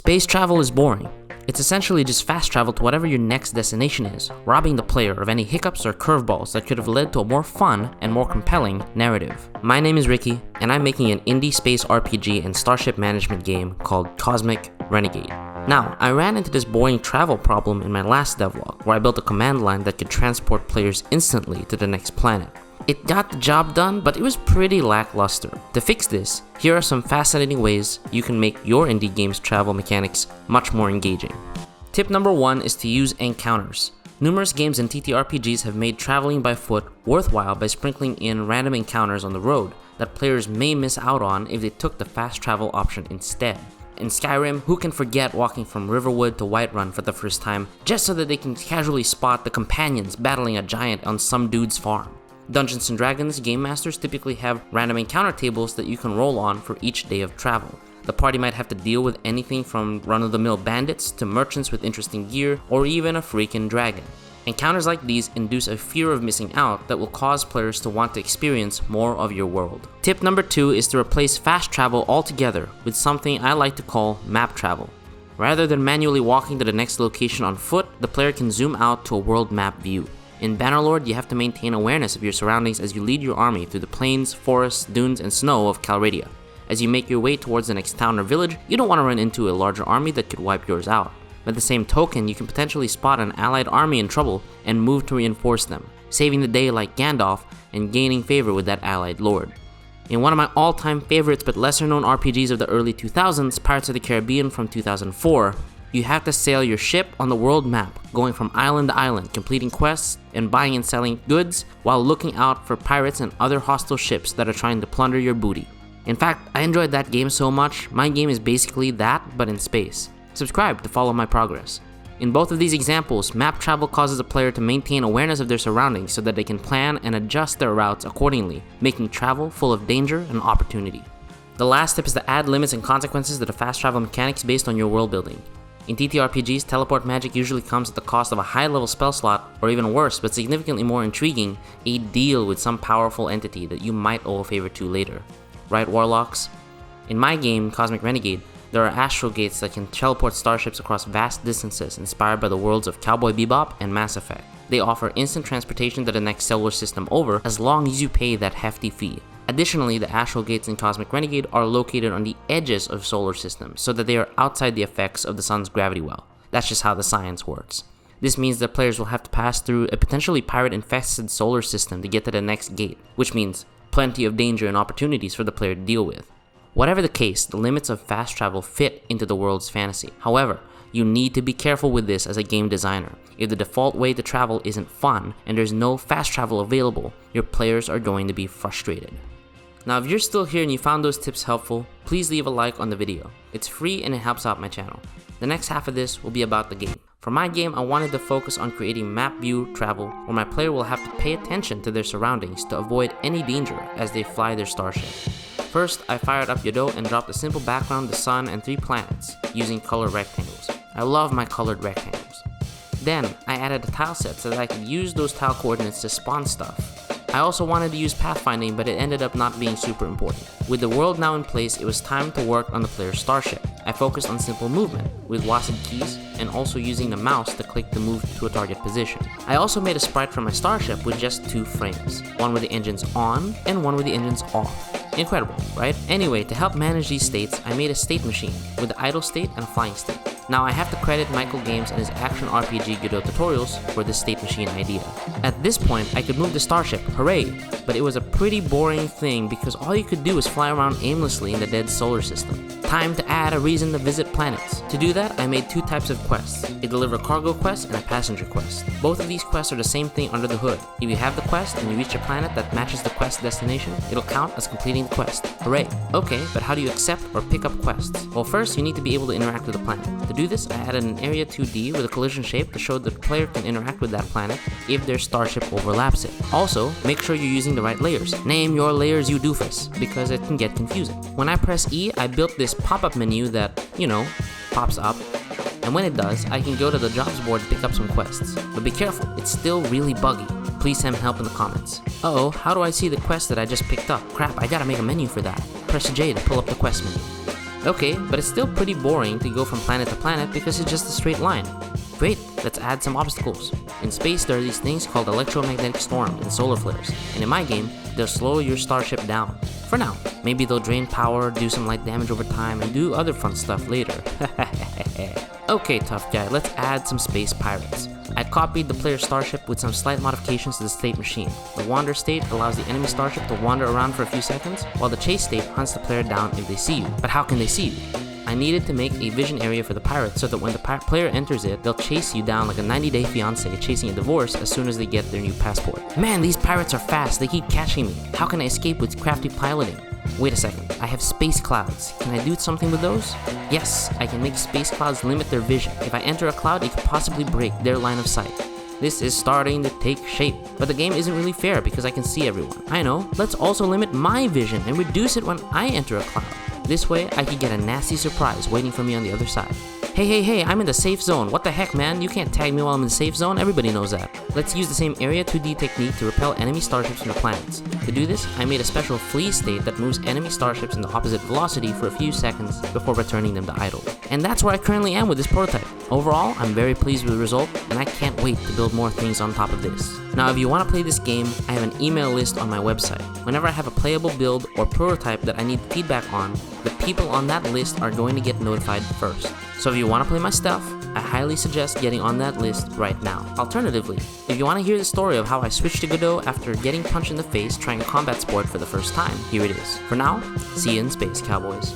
Space travel is boring. It's essentially just fast travel to whatever your next destination is, robbing the player of any hiccups or curveballs that could have led to a more fun and more compelling narrative. My name is Ricky, and I'm making an indie space RPG and starship management game called Cosmic Renegade. Now, I ran into this boring travel problem in my last devlog, where I built a command line that could transport players instantly to the next planet. It got the job done, but it was pretty lackluster. To fix this, here are some fascinating ways you can make your indie game's travel mechanics much more engaging. Tip number 1 is to use encounters. Numerous games and TTRPGs have made traveling by foot worthwhile by sprinkling in random encounters on the road that players may miss out on if they took the fast travel option instead. In Skyrim, who can forget walking from Riverwood to Whiterun for the first time just so that they can casually spot the companions battling a giant on some dude's farm? Dungeons & Dragons game masters typically have random encounter tables that you can roll on for each day of travel. The party might have to deal with anything from run-of-the-mill bandits to merchants with interesting gear, or even a freaking dragon. Encounters like these induce a fear of missing out that will cause players to want to experience more of your world. Tip number 2 is to replace fast travel altogether with something I like to call map travel. Rather than manually walking to the next location on foot, the player can zoom out to a world map view. In Bannerlord, you have to maintain awareness of your surroundings as you lead your army through the plains, forests, dunes, and snow of Calradia. As you make your way towards the next town or village, you don't want to run into a larger army that could wipe yours out. By the same token, you can potentially spot an allied army in trouble and move to reinforce them, saving the day like Gandalf and gaining favor with that allied lord. In one of my all-time favorites but lesser known RPGs of the early 2000s, Pirates of the Caribbean from 2004, you have to sail your ship on the world map, going from island to island, completing quests and buying and selling goods while looking out for pirates and other hostile ships that are trying to plunder your booty. In fact, I enjoyed that game so much, my game is basically that but in space. Subscribe to follow my progress. In both of these examples, map travel causes a player to maintain awareness of their surroundings so that they can plan and adjust their routes accordingly, making travel full of danger and opportunity. The last tip is to add limits and consequences to the fast travel mechanics based on your world building. In TTRPGs, teleport magic usually comes at the cost of a high-level spell slot, or even worse, but significantly more intriguing, a deal with some powerful entity that you might owe a favor to later. Right, Warlocks? In my game, Cosmic Renegade, there are astral gates that can teleport starships across vast distances inspired by the worlds of Cowboy Bebop and Mass Effect. They offer instant transportation to the next solar system over as long as you pay that hefty fee. Additionally, the astral gates in Cosmic Renegade are located on the edges of solar systems so that they are outside the effects of the sun's gravity well. That's just how the science works. This means that players will have to pass through a potentially pirate-infested solar system to get to the next gate, which means plenty of danger and opportunities for the player to deal with. Whatever the case, the limits of fast travel fit into the world's fantasy. However, you need to be careful with this as a game designer. If the default way to travel isn't fun and there's no fast travel available, your players are going to be frustrated. Now, if you're still here and you found those tips helpful, please leave a like on the video. It's free and it helps out my channel. The next half of this will be about the game. For my game, I wanted to focus on creating map view travel where my player will have to pay attention to their surroundings to avoid any danger as they fly their starship. First, I fired up Godot and dropped a simple background, the sun, and 3 planets, using colored rectangles. I love my colored rectangles. Then, I added a tile set so that I could use those tile coordinates to spawn stuff. I also wanted to use pathfinding, but it ended up not being super important. With the world now in place, it was time to work on the player's starship. I focused on simple movement, with WASD keys, and also using the mouse to click to move to a target position. I also made a sprite for my starship with just 2 frames, one with the engines on and one with the engines off. Incredible, right? Anyway, to help manage these states, I made a state machine with the idle state and flying state. Now I have to credit Michael Games and his action RPG Godot tutorials for this state machine idea. At this point, I could move the starship, hooray! But it was a pretty boring thing because all you could do was fly around aimlessly in the dead solar system. Time to add a reason to visit planets. To do that, I made 2 types of quests, a deliver cargo quest and a passenger quest. Both of these quests are the same thing under the hood. If you have the quest and you reach a planet that matches the quest destination, it'll count as completing the quest. Hooray! Okay, but how do you accept or pick up quests? Well, first you need to be able to interact with the planet. To do this, I added an area 2D with a collision shape to show that the player can interact with that planet if their starship overlaps it. Also, make sure you're using the right layers. Name your layers, you doofus, because it can get confusing. When I press E, I built this pop-up menu that, pops up. And when it does, I can go to the jobs board to pick up some quests. But be careful, it's still really buggy. Please send help in the comments. Uh-oh, how do I see the quest that I just picked up? Crap, I gotta make a menu for that. Press J to pull up the quest menu. Okay, but it's still pretty boring to go from planet to planet because it's just a straight line. Great, let's add some obstacles. In space, there are these things called electromagnetic storms and solar flares, and in my game, they'll slow your starship down. For now. Maybe they'll drain power, do some light damage over time, and do other fun stuff later. Okay, tough guy, let's add some space pirates. I copied the player's starship with some slight modifications to the state machine. The wander state allows the enemy starship to wander around for a few seconds, while the chase state hunts the player down if they see you. But how can they see you? I needed to make a vision area for the pirates so that when the player enters it, they'll chase you down like a 90-day fiancé chasing a divorce as soon as they get their new passport. Man, these pirates are fast, they keep catching me. How can I escape with crafty piloting? Wait a second, I have space clouds. Can I do something with those? Yes, I can make space clouds limit their vision. If I enter a cloud, it could possibly break their line of sight. This is starting to take shape, but the game isn't really fair because I can see everyone. I know, let's also limit my vision and reduce it when I enter a cloud. This way, I could get a nasty surprise waiting for me on the other side. Hey, I'm in the safe zone. What the heck, man? You can't tag me while I'm in the safe zone. Everybody knows that. Let's use the same Area 2D technique to repel enemy starships from the planets. To do this, I made a special flee state that moves enemy starships in the opposite velocity for a few seconds before returning them to idle. And that's where I currently am with this prototype. Overall, I'm very pleased with the result, and I can't wait to build more things on top of this. Now, if you want to play this game, I have an email list on my website. Whenever I have a playable build or prototype that I need feedback on, the people on that list are going to get notified first. So if you want to play my stuff, I highly suggest getting on that list right now. Alternatively, if you want to hear the story of how I switched to Godot after getting punched in the face trying a combat sport for the first time, here it is. For now, see you in space, cowboys.